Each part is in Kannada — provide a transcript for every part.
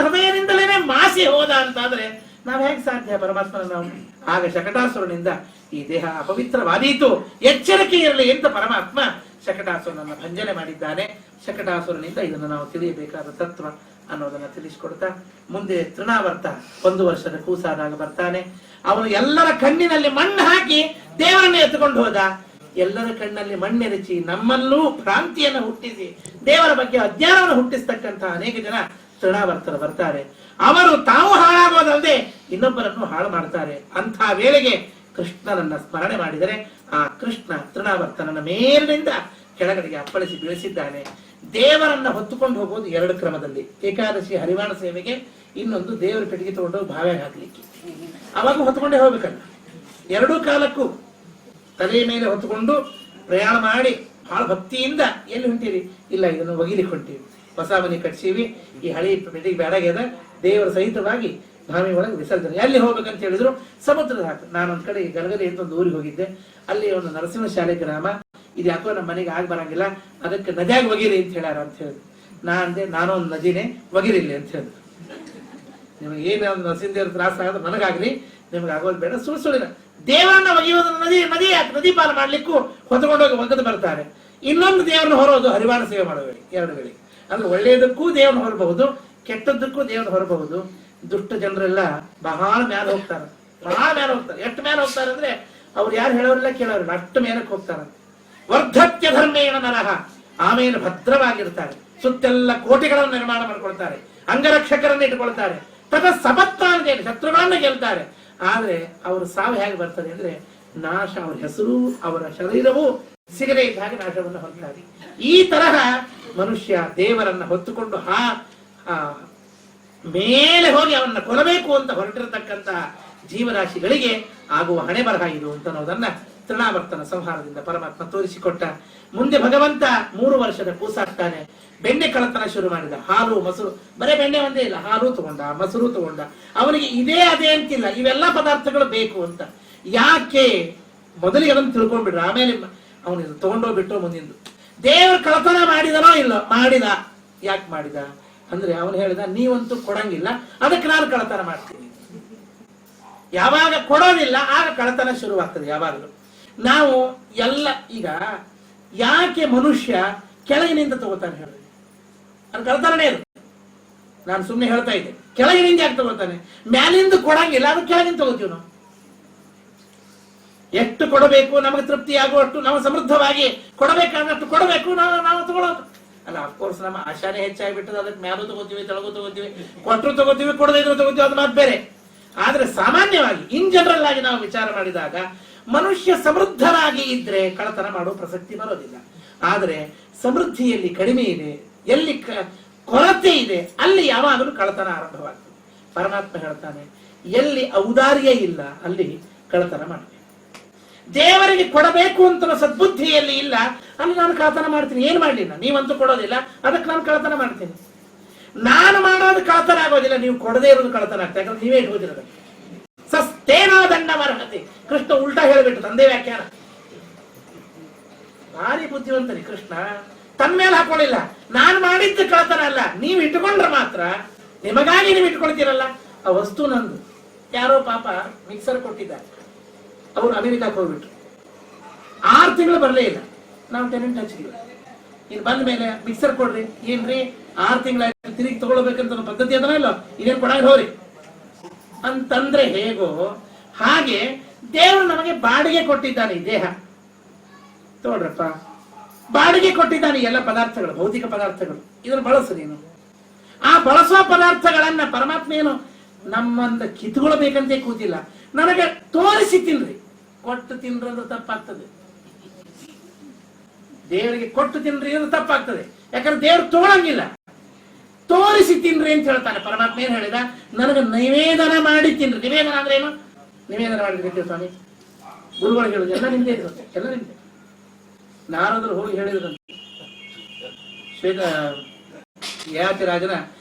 ಹೃದಯದಿಂದಲೇ ಮಾಸಿ ಹೋದ ಅಂತಾದ್ರೆ ನಾವ್ ಹೇಗೆ ಸಾಧ್ಯ ಪರಮಾತ್ಮನ ನಾವು? ಆಗ ಶಕಟಾಸುರನಿಂದ ಈ ದೇಹ ಅಪವಿತ್ರವಾದೀತು, ಎಚ್ಚರಿಕೆ ಇರಲಿ ಅಂತ ಪರಮಾತ್ಮ ಶಕಟಾಸುರನನ್ನ ಭಂಜನೆ ಮಾಡಿದ್ದಾನೆ. ಶಕಟಾಸುರನಿಂದ ಇದನ್ನು ನಾವು ತಿಳಿಯಬೇಕಾದ ತತ್ವ ಅನ್ನೋದನ್ನ ತಿಳಿಸಿಕೊಡ್ತಾ ಮುಂದೆ ತೃಣಾವರ್ತ 1 ವರ್ಷದ ಕೂಸಾದಾಗ ಬರ್ತಾನೆ. ಅವನು ಎಲ್ಲರ ಕಣ್ಣಿನಲ್ಲಿ ಮಣ್ಣು ಹಾಕಿ ದೇವರನ್ನ ಎತ್ತುಕೊಂಡು ಹೋದ. ಎಲ್ಲರ ಕಣ್ಣಲ್ಲಿ ಮಣ್ಣೆರಚಿ ನಮ್ಮಲ್ಲೂ ಭ್ರಾಂತಿಯನ್ನು ಹುಟ್ಟಿಸಿ ದೇವರ ಬಗ್ಗೆ ಅಜ್ಞಾನವನ್ನು ಹುಟ್ಟಿಸ್ತಕ್ಕಂಥ ಅನೇಕ ಜನ ತೃಣಾವರ್ತರು ಬರ್ತಾರೆ. ಅವರು ತಾವು ಹಾಳಾಗೋದಲ್ಲದೆ ಇನ್ನೊಬ್ಬರನ್ನು ಹಾಳು ಮಾಡ್ತಾರೆ. ಅಂಥ ವೇಳೆಗೆ ಕೃಷ್ಣನನ್ನ ಸ್ಮರಣೆ ಮಾಡಿದರೆ ಆ ಕೃಷ್ಣ ತೃಣಾವರ್ತನನ ಮೇಲಿನಿಂದ ಕೆಳಗಡೆಗೆ ಅಪ್ಪಳಿಸಿ ಬೀಳಿಸಿದ್ದಾನೆ. ದೇವರನ್ನ ಹೊತ್ತುಕೊಂಡು ಹೋಗೋದು 2 ಕ್ರಮದಲ್ಲಿ. ಏಕಾದಶಿ ಹರಿವಾಣ ಸೇವೆಗೆ, ಇನ್ನೊಂದು ದೇವರ ಪೆಟ್ಟಿಗೆ ತಗೊಂಡು ಭಾವೆ ಹಾಕ್ಲಿಕ್ಕೆ. ಅವಾಗ ಹೊತ್ಕೊಂಡೇ ಹೋಗ್ಬೇಕಲ್ಲ. 2 ಕಾಲಕ್ಕೂ ತಲೆಯ ಮೇಲೆ ಹೊತ್ತುಕೊಂಡು ಪ್ರಯಾಣ ಮಾಡಿ ಬಹಳ ಭಕ್ತಿಯಿಂದ ಎಲ್ಲಿ ಹೊಂಟೀರಿ? ಇಲ್ಲ, ಇದನ್ನು ಒಗಿಲಿಕ್ಕೆ ಹೊಂಟೀವಿ, ಹೊಸ ಮನೆ ಕಟ್ಸೀವಿ, ಈ ಹಳಿ ಪೆಟ್ಟಿಗೆ ಬೇಡಾಗ್ಯದ, ದೇವರ ಸಹಿತವಾಗಿ ಧಾಮಿ ಒಳಗೆ ವಿಸರ್ಜನೆ. ಎಲ್ಲಿ ಹೋಗ್ಬೇಕಂತ ಹೇಳಿದ್ರು ಸಮುದ್ರದ ಹಾಕು. ನಾನೊಂದ್ ಕಡೆ ಗಲಗಲಿ ಅಂತ ಒಂದು ಊರಿಗೆ ಹೋಗಿದ್ದೆ. ಅಲ್ಲಿ ಒಂದು ನರಸಿಂಹ ಶಾಲೆ ಗ್ರಾಮ, ಇದು ಯಾಕೋ ನಮ್ಮ ಮನೆಗೆ ಆಗಿ ಬರಂಗಿಲ್ಲ, ಅದಕ್ಕೆ ನದಿಯಾಗಿ ಒಗಿರಿ ಅಂತ ಹೇಳ್ಯಾರ ಅಂತ ಹೇಳಿದ್ರು. ನಾ ಅಂದೆ, ನಾನು ಒಂದು ನದಿನೇ, ಒಗಿರಿಲ್ಲಿ ಅಂತ ಹೇಳಿದ್ರು. ನಿಮಗೆ ಏನಾದ್ರು ನರಸಿಂಹದೇವ್ರ ತ್ರಾಸ ಆಗೋದು ನನಗಾಗ್ಲಿ, ನಿಮ್ಗೆ ಆಗೋದು ಬೇಡ. ಸುಳ್ಳಿನ ದೇವರನ್ನ ಒಗೆಯೋದು ನದಿ ಯಾಕೆ? ನದಿ ಪಾಲ ಮಾಡ್ಲಿಕ್ಕೂ ಹೊತ್ಕೊಂಡೋಗಿ ಒಗೆದು ಬರ್ತಾರೆ. ಇನ್ನೊಂದು ದೇವರನ್ನ ಹೊರೋದು ಹರಿವಾಣ ಸೇವೆ ಮಾಡೋ ವೇಳೆ, 2 ವೇಳೆ. ಅಂದ್ರೆ ಒಳ್ಳೆಯದಕ್ಕೂ ದೇವರನ್ನ ಹೊರಬಹುದು, ಕೆಟ್ಟದ್ದಕ್ಕೂ ದೇವರನ್ನ ಹೊರಬಹುದು. ದುಷ್ಟ ಜನರೆಲ್ಲ ಬಹಳ ಮೇಲೆ ಹೋಗ್ತಾರೆ, ಬಹಳ ಮೇಲೆ ಹೋಗ್ತಾರೆ. ಎಷ್ಟು ಮೇಲೆ ಹೋಗ್ತಾರೆ ಅಂದ್ರೆ ಅವ್ರು ಯಾರು ಹೇಳೋರಿಲ್ಲ ಕೇಳೋರಿಲ್ಲ, ಅಷ್ಟು ಮೇಲಕ್ಕೆ ಹೋಗ್ತಾರೆ. ವರ್ಧತ್ಯ ಧರ್ಮೇಣ ನರಹ, ಆಮೇಲೆ ಭದ್ರವಾಗಿರ್ತಾರೆ. ಸುತ್ತೆಲ್ಲ ಕೋಟೆಗಳನ್ನು ನಿರ್ಮಾಣ ಮಾಡ್ಕೊಳ್ತಾರೆ, ಅಂಗರಕ್ಷಕರನ್ನು ಇಟ್ಕೊಳ್ತಾರೆ, ತದ ಸಪತ್ತ ಅಂತ ಹೇಳಿ ಶತ್ರುಗಳನ್ನ ಗೆಲ್ತಾರೆ. ಆದ್ರೆ ಅವ್ರ ಸಾವು ಹೇಗೆ ಬರ್ತದೆ ಅಂದ್ರೆ ನಾಶ, ಅವ್ರ ಹೆಸರು ಅವರ ಶರೀರವೂ ಸಿಗದೇ ಇದ್ದ ಹಾಗೆ ನಾಶವನ್ನು ಹೊಂದ್ತಾರೆ. ಈ ತರಹ ಮನುಷ್ಯ ದೇವರನ್ನ ಹೊತ್ತುಕೊಂಡು ಮೇಲೆ ಹೋಗಿ ಅವನ್ನ ಕೊಲ್ಲಬೇಕು ಅಂತ ಹೊರಟಿರತಕ್ಕಂತಹ ಜೀವರಾಶಿಗಳಿಗೆ ಆಗುವ ಹಣೆ ಬರಹ ಇದು ಅಂತ ಅನ್ನೋದನ್ನ ತೃಣಾವರ್ತನ ಸಂಹಾರದಿಂದ ಪರಮಾತ್ಮ ತೋರಿಸಿಕೊಟ್ಟ. ಮುಂದೆ ಭಗವಂತ 3 ವರ್ಷದ ಕೂಸಾಗ್ತಾನೆ. ಬೆಣ್ಣೆ ಕಳತನ ಶುರು ಮಾಡಿದ. ಹಾಲು ಮೊಸರು, ಬರೇ ಬೆಣ್ಣೆ ಒಂದೇ ಇಲ್ಲ, ಹಾಲು ತಗೊಂಡ, ಮೊಸರು ತಗೊಂಡ. ಅವನಿಗೆ ಇದೇ ಅದೇ ಅಂತಿಲ್ಲ, ಇವೆಲ್ಲ ಪದಾರ್ಥಗಳು ಬೇಕು ಅಂತ. ಯಾಕೆ? ಮೊದಲಿಗೆ ಅದನ್ನು ತಿಳ್ಕೊಂಡ್ಬಿಡ್ರ, ಆಮೇಲೆ ಅವನಿಗೆ ತಗೊಂಡೋಗ್ಬಿಟ್ಟು ಮುಂದಿಂದು. ದೇವರು ಕಳತನ ಮಾಡಿದನೋ ಇಲ್ಲ? ಮಾಡಿದ. ಯಾಕೆ ಮಾಡಿದ ಅಂದ್ರೆ ಅವನು ಹೇಳಿದ, ನೀವಂತೂ ಕೊಡಂಗಿಲ್ಲ, ಅದಕ್ಕೆ ನಾನು ಕಳತನ ಮಾಡ್ತೀನಿ. ಯಾವಾಗ ಕೊಡೋದಿಲ್ಲ ಆಗ ಕಳತನ ಶುರುವಾಗ್ತದೆ. ಯಾವಾಗಲೂ ನಾವು ಎಲ್ಲ ಈಗ ಯಾಕೆ ಮನುಷ್ಯ ಕೆಳಗಿನಿಂದ ತಗೋತಾನೆ ಹೇಳಿ? ಅದು ಕಳತನನೇ ಅದು. ನಾನು ಸುಮ್ಮನೆ ಹೇಳ್ತಾ ಇದ್ದೆ, ಕೆಳಗಿನಿಂದ ಯಾಕೆ ತಗೋತಾನೆ? ಮ್ಯಾಲಿಂದ ಕೊಡಂಗಿಲ್ಲ, ಅದು ಕೆಳಗಿಂದ ತಗೋತೀವಿ ನಾವು. ಎಷ್ಟು ಕೊಡಬೇಕು, ನಮಗೆ ತೃಪ್ತಿ ಆಗುವಷ್ಟು, ನಾವು ಸಮೃದ್ಧವಾಗಿ ಕೊಡಬೇಕಾದಷ್ಟು ಕೊಡಬೇಕು, ನಾವು ತಗೊಳ್ಳೋದು ಅಲ್ಲ. ಅಫ್ಕೋರ್ಸ್ ನಮ್ಮ ಆಶಾನೇ ಹೆಚ್ಚಾಗಿಬಿಟ್ಟದ, ಅದಕ್ಕೆ ಮ್ಯಾಲೂ ತಗೋತೀವಿ, ತೆಳಗೂ ತಗೋತೀವಿ, ಕೊಟ್ಟರು ತಗೋತೀವಿ, ಕೊಡದೇ ಇದ್ರು ತಗೋತೀವಿ, ಅದು ಮಾತು ಬೇರೆ. ಆದ್ರೆ ಸಾಮಾನ್ಯವಾಗಿ ಇನ್ ಜನರಲ್ ಆಗಿ ನಾವು ವಿಚಾರ ಮಾಡಿದಾಗ ಮನುಷ್ಯ ಸಮೃದ್ಧರಾಗಿ ಇದ್ರೆ ಕಳತನ ಮಾಡುವ ಪ್ರಸಕ್ತಿ ಬರೋದಿಲ್ಲ. ಆದ್ರೆ ಸಮೃದ್ಧಿಯಲ್ಲಿ ಕಡಿಮೆ ಇದೆ, ಎಲ್ಲಿ ಕೊರತೆ ಇದೆ ಅಲ್ಲಿ ಯಾವಾಗಲೂ ಕಳತನ ಆರಂಭವಾಗ್ತದೆ. ಪರಮಾತ್ಮ ಹೇಳ್ತಾನೆ, ಎಲ್ಲಿ ಔದಾರ್ಯ ಇಲ್ಲ ಅಲ್ಲಿ ಕಳತನ ಮಾಡಬೇಕು. ದೇವರಿಗೆ ಕೊಡಬೇಕು ಅಂತ ಸದ್ಬುದ್ಧಿಯಲ್ಲಿ ಇಲ್ಲ ಅಲ್ಲಿ ನಾನು ಕಳತನ ಮಾಡ್ತೀನಿ. ಏನ್ ಮಾಡ್ಲಿಲ್ಲ, ನೀವಂತೂ ಕೊಡೋದಿಲ್ಲ, ಅದಕ್ಕೆ ನಾನು ಕಳತನ ಮಾಡ್ತೀನಿ. ನಾನು ಮಾಡೋದು ಕಳತನ ಆಗೋದಿಲ್ಲ, ನೀವು ಕೊಡದೇ ಇರೋದು ಕಳತನ ಆಗ್ತದೆ. ಯಾಕಂದ್ರೆ ನೀವೇ ಇಟ್ಕೋದಿರೋದು. ಸಸ್ತೇನೋ ದಂಡ ಮರಹತಿ. ಕೃಷ್ಣ ಉಲ್ಟಾ ಹೇಳಿಬಿಟ್ಟು ತಂದೆ ವ್ಯಾಖ್ಯಾನ. ಭಾರಿ ಬುದ್ಧಿವಂತರಿ ಕೃಷ್ಣ. ತನ್ನ ಮೇಲೆ ಹಾಕೊಳ್ಳಿಲ್ಲ, ನಾನು ಮಾಡಿದ್ದು ಕಳತನ ಅಲ್ಲ, ನೀವು ಇಟ್ಕೊಂಡ್ರೆ ಮಾತ್ರ, ನಿಮಗಾಗಿ ನೀವು ಇಟ್ಕೊಳ್ತೀರಲ್ಲ, ಆ ವಸ್ತು ನಂದು. ಯಾರೋ ಪಾಪ ಮಿಕ್ಸರ್ ಕೊಟ್ಟಿದ್ದಾರೆ, ಅವರು ಅಮೆರಿಕಕ್ಕೆ ಹೋಗ್ಬಿಟ್ರು, 6 ತಿಂಗಳು ಬರಲೇ ಇಲ್ಲ. ನಾವು ಟೆನೆಂಟ್ ಹಚ್ಚಿಲ್ಲ. ಇನ್ನು ಬಂದ ಮೇಲೆ ಮಿಕ್ಸರ್ ಕೊಡ್ರಿ, ಏನ್ರಿ 6 ತಿಂಗಳಾಯ್ತು, ತಿರುಗಿ ತಗೊಳ್ಬೇಕಂತ ಪದ್ಧತಿ ಅದನ್ನ ಇಲ್ಲ, ಇದೇನು ಕೊಡಾಗ ಹೋರಿ ಅಂತಂದ್ರೆ ಹೇಗೋ ಹಾಗೆ ದೇವರು ನಮಗೆ ಬಾಡಿಗೆ ಕೊಟ್ಟಿದ್ದಾನೆ ಈ ದೇಹ. ತಗೊಳ್ರಪ್ಪ, ಬಾಡಿಗೆ ಕೊಟ್ಟಿದ್ದಾನೆ ಎಲ್ಲ ಪದಾರ್ಥಗಳು, ಭೌತಿಕ ಪದಾರ್ಥಗಳು, ಇದನ್ನು ಬಳಸು ನೀನು. ಆ ಬಳಸುವ ಪದಾರ್ಥಗಳನ್ನ ಪರಮಾತ್ಮ ಏನು ನಮ್ಮಂದ ಕಿತ್ಕೊಳ್ಬೇಕಂತೆ ಕೂತಿಲ್ಲ, ನನಗೆ ತೋರಿಸಿ ತಿನ್ರಿ. ಕೊಟ್ಟು ತಿನ್றது ತಪ್ಪಾಗ್ತದೆ. ದೇವರಿಗೆ ಕೊಟ್ಟು ತಿನ್ರಿ ಅದು ತಪ್ಪಾಗ್ತದೆ. ಯಾಕಂದ್ರೆ ದೇವರು ತಗೊಳಂಗಿಲ್ಲ, ತೋರಿಸಿ ತಿನ್ರಿ ಅಂತ ಹೇಳ್ತಾನೆ. ಪರಮಾತ್ಮ ಏನ್ ಹೇಳಿದ, ನನಗೆ ನಿವೇದನ ಮಾಡಿ ತಿನ್ರಿ. ನಿವೇದನ ಅಂದ್ರೆ ಏನು? ನಿವೇದನ ಮಾಡಿದ್ರೆ ಸ್ವಾಮಿ ಗುರುಗಳು ಹೇಳುದು ಎಲ್ಲ ನಿಮ್ದೇ ಇರುತ್ತೆ, ಎಲ್ಲ ನಿಮ್ದೆ. ನಾರದರು ಹೋಗಿ ಹೇಳಿದ್ರಂತೆ, ಶ್ವೇತ ಯಾತಿ ರಾಜನ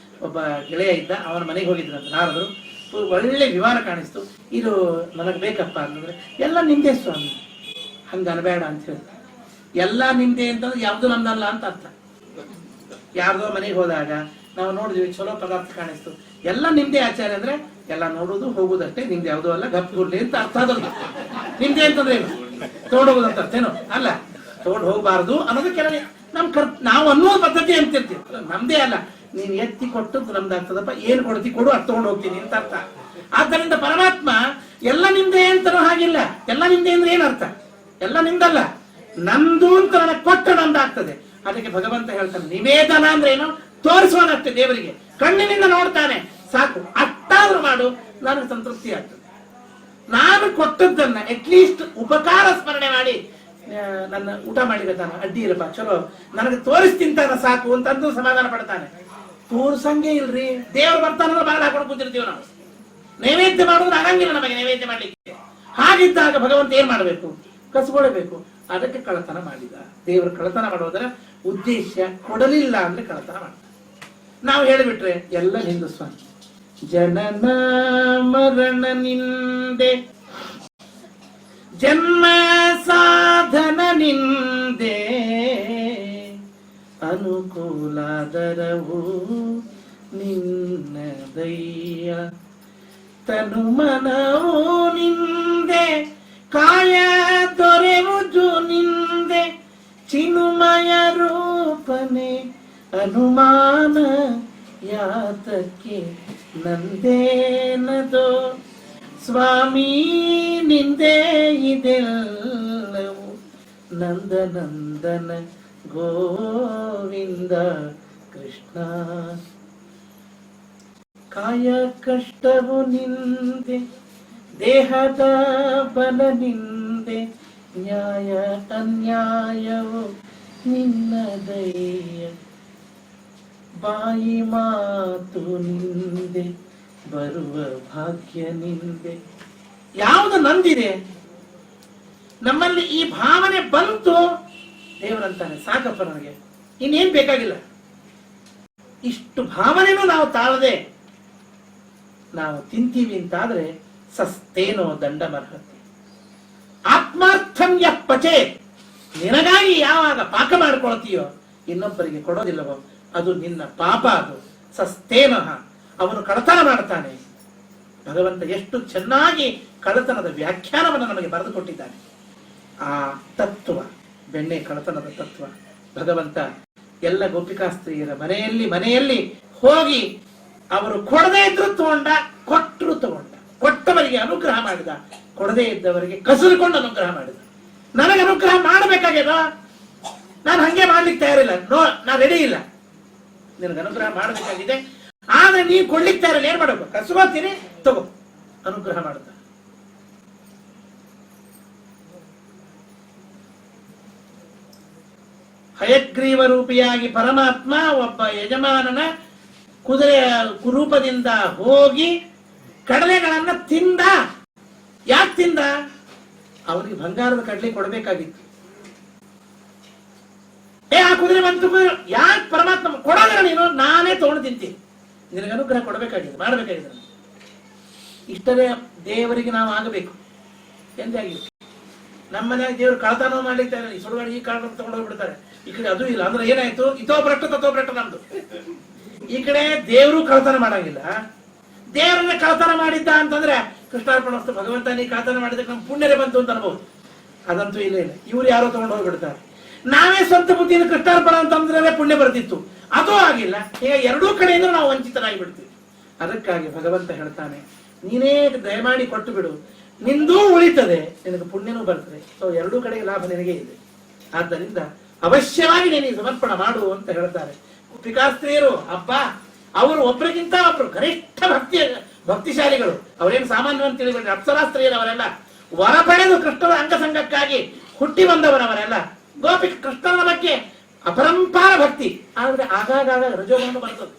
ಒಬ್ಬ ಗೆಳೆಯ ಇದ್ದ, ಅವನ ಮನೆಗೆ ಹೋಗಿದ್ರಂತೆ ನಾರದರು. ಒಳ್ಳೆ ವಿಮಾನ ಕಾಣಿಸ್ತು, ಇದು ನನಗೆ ಬೇಕಪ್ಪ ಅಂತಂದ್ರೆ, ಎಲ್ಲ ನಿಂದೆ ಸ್ವಾಮಿ, ಹಂಗ ಅನ್ಬೇಡ ಅಂತ ಹೇಳಿ. ಎಲ್ಲ ನಿಂದೆ ಅಂತಂದ್ರೆ ಯಾವ್ದು ನಮ್ದಲ್ಲ ಅಂತ ಅರ್ಥ. ಯಾರ್ದೋ ಮನೆಗೆ ಹೋದಾಗ ನಾವು ನೋಡಿದ್ವಿ, ಚಲೋ ಪದಾರ್ಥ ಕಾಣಿಸ್ತು, ಎಲ್ಲ ನಿಮ್ದೇ ಆಚಾರ್ಯ ಅಂದ್ರೆ ಎಲ್ಲ ನೋಡುದು ಹೋಗುದಷ್ಟೇ, ನಿಮ್ದು ಯಾವುದೋ ಅಲ್ಲ, ಗಪ್ ಗುಡ್ಲಿ ಅಂತ ಅರ್ಥ ಆದದ್ದು. ನಿಮ್ದೇ ಅಂತಂದ್ರೆ ಏನು? ತಗೊಂಡು ಹೋಗುದಂತ ಅರ್ಥೇನು ಅಲ್ಲ. ತಗೊಂಡು ಹೋಗಬಾರ್ದು ಅನ್ನೋದು ಕೆಲವೇ ನಾವು ಅನ್ನೋ ಪದ್ಧತಿ ಅಂತಿರ್ತೀವಿ, ನಮ್ದೇ ಅಲ್ಲ. ನೀನ್ ಎತ್ತಿ ಕೊಟ್ಟದ್ದು ನಮ್ದಾಗ್ತದಪ್ಪ, ಏನ್ ಕೊಡ್ತಿ ಕೊಡು, ಅದು ತಗೊಂಡು ಹೋಗ್ತೀನಿ ಅಂತ ಅರ್ಥ. ಆದ್ದರಿಂದ ಪರಮಾತ್ಮ ಎಲ್ಲ ನಿಮ್ದೇ ಅಂತನೋ ಹಾಗಿಲ್ಲ. ಎಲ್ಲ ನಿಮ್ದೇ ಅಂದ್ರೆ ಏನರ್ಥ? ಎಲ್ಲ ನಿಮ್ದಲ್ಲ, ನಮ್ದು ಅಂತ ನನಗೆ ಕೊಟ್ಟು ನಮ್ದಾಗ್ತದೆ. ಅದಕ್ಕೆ ಭಗವಂತ ಹೇಳ್ತಾನೆ, ನಿವೇದನ ಅಂದ್ರೆ ಏನು? ತೋರಿಸೋದಷ್ಟೇ ದೇವರಿಗೆ, ಕಣ್ಣಿನಿಂದ ನೋಡ್ತಾನೆ ಸಾಕು, ಅಷ್ಟಾದ್ರೂ ಮಾಡು, ನನಗೆ ಸಂತೃಪ್ತಿ ಆಗ್ತದೆ. ನಾನು ಕೊಟ್ಟದ್ದನ್ನ ಅಟ್ಲೀಸ್ಟ್ ಉಪಕಾರ ಸ್ಮರಣೆ ಮಾಡಿ, ನನ್ನ ಊಟ ಮಾಡಿದ ತಾನ ಅಡ್ಡಿ ಇರಪ್ಪ, ಚಲೋ ನನಗೆ ತೋರಿಸ್ತಿಂತಾನ ಸಾಕು ಅಂತಂದು ಸಮಾಧಾನ ಪಡ್ತಾನೆ. ತೋರ್ಸಂಗೆ ಇಲ್ರಿ, ದೇವ್ರು ಬರ್ತಾನಂದ್ರೆ ಬಾಗಿಲು ಹಾಕೊಂಡು ಕೂತಿರ್ತೀವಿ ನಾವು. ನೈವೇದ್ಯ ಮಾಡೋದು ಆಗಂಗಿಲ್ಲ ನಮಗೆ ನೈವೇದ್ಯ ಮಾಡ್ಲಿಕ್ಕೆ. ಹಾಗಿದ್ದಾಗ ಭಗವಂತ ಏನ್ ಮಾಡಬೇಕು? ಕಸ್ಕೊಳ್ಬೇಕು. ಅದಕ್ಕೆ ಕಳತನ ಮಾಡಿದ. ದೇವರು ಕಳತನ ಮಾಡೋದರ ಉದ್ದೇಶ ಕೊಡಲಿಲ್ಲ ಅಂದ್ರೆ ಕಳತನ ಮಾಡ್ತಾರೆ. ನಾವು ಹೇಳಿಬಿಟ್ರೆ ಎಲ್ಲ ನಿಂದು ಸ್ವಾಮಿ, ಜನನ ಮರಣ ನಿಂದೆ, ಜನ್ಮ ಸಾಧನ ನಿಂದೆ, ಅನುಕೂಲಾದರವು ನಿನ್ನದಯ್ಯ, ತನು ಮನವು ನಿಂದೆ, ಕಾಯ ದೊರೆವುದು ನಿಂದೆ, ಚಿನುಮಯ ರೂಪನೆ, ಅನುಮಾನ ಯಾತಕ್ಕೆ ನಂದೇನದೋ, ಸ್ವಾಮಿ ನಿಂದೆ ಇದೆಲ್ಲವು, ನಂದನಂದನ ಗೋವಿಂದ ಕೃಷ್ಣ. ಕಾಯ ಕಷ್ಟವು ನಿಂದೆ, ದೇಹದ ಬಲ ನಿಂದೆ, ನ್ಯಾಯ ಅನ್ಯಾಯವು ನಿನ್ನದಯ್ಯ, ಬಾಯಿ ಮಾತು ನಿಂದೆ, ಬರುವ ಭಾಗ್ಯ ನಿಂದೆ. ಯಾವುದು ನಂದಿದೆ? ನಮ್ಮಲ್ಲಿ ಈ ಭಾವನೆ ಬಂತು, ದೇವರಂತಾನೆ ಸಾಕಪ್ಪ ನನಗೆ, ಇನ್ನೇನ್ ಬೇಕಾಗಿಲ್ಲ. ಇಷ್ಟು ಭಾವನೆನೂ ನಾವು ತಾಳದೆ ನಾವು ತಿಂತೀವಿ ಅಂತಾದ್ರೆ ಸಸ್ತೇನೋ ದಂಡಮರ್ಹತೆ. ಆತ್ಮಾರ್ಥಂ ಯಃ ಪಚೇತ್, ನಿನಗಾಗಿ ಯಾವಾಗ ಪಾಕ ಮಾಡ್ಕೊಳ್ತೀಯೋ ಇನ್ನೊಬ್ಬರಿಗೆ ಕೊಡೋದಿಲ್ಲವೋ ಅದು ನಿನ್ನ ಪಾಪ. ಅದು ಸಸ್ತೇನಃ, ಅವನು ಕಳತನ ಮಾಡ್ತಾನೆ. ಭಗವಂತ ಎಷ್ಟು ಚೆನ್ನಾಗಿ ಕಳತನದ ವ್ಯಾಖ್ಯಾನವನ್ನು ನಮಗೆ ಬರೆದು ಕೊಟ್ಟಿದ್ದಾನೆ. ಆ ತತ್ವ, ಬೆಣ್ಣೆ ಕಳತನದ ತತ್ವ ಭಗವಂತ ಎಲ್ಲ ಗೋಪಿಕಾಸ್ತ್ರೀಯರ ಮನೆಯಲ್ಲಿ ಹೋಗಿ ಅವರು ಕೊಡದೇ ಇದ್ರು ತಗೊಂಡ, ಕೊಟ್ಟರು ತಗೊಂಡ. ಕೊಟ್ಟವರಿಗೆ ಅನುಗ್ರಹ ಮಾಡಿದ, ಕೊಡದೇ ಇದ್ದವರಿಗೆ ಕಸಿದುಕೊಂಡು ಅನುಗ್ರಹ ಮಾಡಿದ. ನನಗೆ ಅನುಗ್ರಹ ಮಾಡಬೇಕಾಗ್ಯದ, ನಾನು ಹಂಗೆ ಮಾಡ್ಲಿಕ್ಕೆ ತಯಾರಿಲ್ಲ, ನಾ ರೆಡಿ ಇಲ್ಲ. ನಿನಗೆ ಅನುಗ್ರಹ ಮಾಡಬೇಕಾಗಿದೆ, ಆದ್ರೆ ನೀವು ಕೊಡ್ಲಿಕ್ಕೆ ತಯಾರಿಲ್ಲ, ಏನ್ ಮಾಡಬೇಕು? ಕಸ್ಕೋತೀನಿ, ತಗೋ, ಅನುಗ್ರಹ ಮಾಡುತ್ತ. ಹಯಗ್ರೀವ ರೂಪಿಯಾಗಿ ಪರಮಾತ್ಮ ಒಬ್ಬ ಯಜಮಾನನ ಕುದುರೆಯ ಕುರೂಪದಿಂದ ಹೋಗಿ ಕಡಲೆಗಳನ್ನ ತಿಂದ. ಯಾಕೆ ತಿಂದ? ಅವನಿಗೆ ಬಂಗಾರದ ಕಡಲೆ ಕೊಡಬೇಕಾಗಿತ್ತು. ಆ ಕುದುರೆ ಬಂತು, ಯಾಕೆ ಪರಮಾತ್ಮ ಕೊಡೋದಿಲ್ಲ, ನೀನು ನಾನೇ ತಗೊಂಡು ತಿಂತೀನಿ, ನಿನಗೆ ಅನುಗ್ರಹ ಕೊಡಬೇಕಾಗಿದೆ, ಮಾಡಬೇಕಾಗಿದೆ. ಇಷ್ಟರೇ ದೇವರಿಗೆ ನಾವು ಆಗಬೇಕು ಎಂದಾಗಿದೆ. ನಮ್ಮನೆಯಾಗ ದೇವರು ಕಳತನ ಮಾಡ್ಲಿಕ್ಕೆ ಈ ಸುಡುಗಾಡಿ ಈ ಕಾರಣ ತಗೊಂಡು ಹೋಗ್ಬಿಡ್ತಾರೆ. ಈ ಕಡೆ ಅದು ಇಲ್ಲ ಅಂದ್ರೆ ಏನಾಯ್ತು? ಇತೋ ಭ್ರಷ್ಟ ತಥೋ ಭ್ರಷ್ಟ ನಮ್ದು. ಈ ಕಡೆ ದೇವರು ಕಳತನ ಮಾಡಂಗಿಲ್ಲ, ದೇವರನ್ನ ಕಳತನ ಮಾಡಿದ್ದ ಅಂತಂದ್ರೆ ಕೃಷ್ಣಾರ್ಪಣ ವಸ್ತು, ಭಗವಂತ ನೀ ಕಳತನ ಮಾಡಿದಕ್ಕೆ ನಮ್ ಪುಣ್ಯರೇ ಬಂತು ಅಂತ ಅನ್ಬಹುದು. ಅದಂತೂ ಇಲ್ಲ. ಇವ್ರು ಯಾರೋ ತಗೊಂಡು ಹೋಗ್ಬಿಡ್ತಾರೆ. ನಾವೇ ಸ್ವಂತ ಬುದ್ಧಿಯಿಂದ ಕೃಷ್ಣಾರ್ಪಣ ಅಂತಂದ್ರೆ ಪುಣ್ಯ ಬರ್ತಿತ್ತು, ಅದು ಆಗಿಲ್ಲ. ಈಗ ಎರಡೂ ಕಡೆಯಿಂದ ನಾವು ವಂಚಿತರಾಗಿ ಬಿಡ್ತೀವಿ. ಅದಕ್ಕಾಗಿ ಭಗವಂತ ಹೇಳ್ತಾನೆ, ನೀನೇ ದಯಮಾಡಿ ಕೊಟ್ಟು ಬಿಡು, ನಿಂದೂ ಉಳಿತದೆ, ನಿನಗೆ ಪುಣ್ಯನೂ ಬರ್ತದೆ. ಸೊ ಎರಡೂ ಕಡೆಗೆ ಲಾಭ ನಿನಗೆ ಇದೆ. ಆದ್ದರಿಂದ ಅವಶ್ಯವಾಗಿ ನೀನು ಸಮರ್ಪಣ ಮಾಡು ಅಂತ ಹೇಳ್ತಾರೆ. ಗೋಪಿಕಾಸ್ತ್ರೀಯರು ಹಬ್ಬ, ಅವರು ಒಬ್ಬರಿಗಿಂತ ಒಬ್ರು ಗರಿಷ್ಠ ಭಕ್ತಿಶಾಲಿಗಳು. ಅವರೇನು ಸಾಮಾನ್ಯ ಅಂತ ತಿಳಿಬಿಟ್ರೆ, ಅಪ್ಸರಾಸ್ತ್ರೀಯರು ಅವರೆಲ್ಲ ವರ ಪಡೆದು ಕೃಷ್ಣನ ಅಂಗಸಂಗಕ್ಕಾಗಿ ಹುಟ್ಟಿ ಬಂದವರವರೆಲ್ಲ. ಕೃಷ್ಣನ ಬಗ್ಗೆ ಅಪರಂಪಾರ ಭಕ್ತಿ. ಆದ್ರೆ ಆಗಾಗ ರಜೋಗುಣ ಬರ್ತದೆ.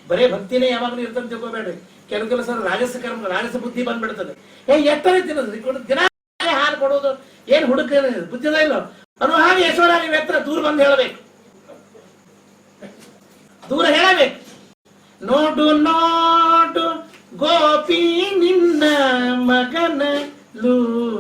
ಬರೇ ಭಕ್ತಿನೇ ಯಾವಾಗಲೂ ಇರ್ತಂತ ತಿಳ್ಕೋಬೇಡ್ರಿ. ಕೆಲವು ಸಲ ರಾಜಸ ಬುದ್ಧಿ ಬಂದ್ಬಿಡ್ತದೆ. ಎಷ್ಟರ ತಿನ್ನೋದ್ರಿ, ದಿನ ಹಾಲು ಕೊಡೋದು ಏನ್ ಹುಡುಕ ಬುದ್ಧಿದ ಇಲ್ಲೋ ಅನ್ನೋ ಹಾಗೆ ಯಶೋರಾಗಿ ವ್ಯಕ್ತ ದೂರ ಬಂದು ಹೇಳಬೇಕು, ದೂರ ಹೇಳಬೇಕು. ನೋಡು ನೋಡು ಗೋಪಿ ನಿನ್ನ ಮಗನ ಲೂಟಿ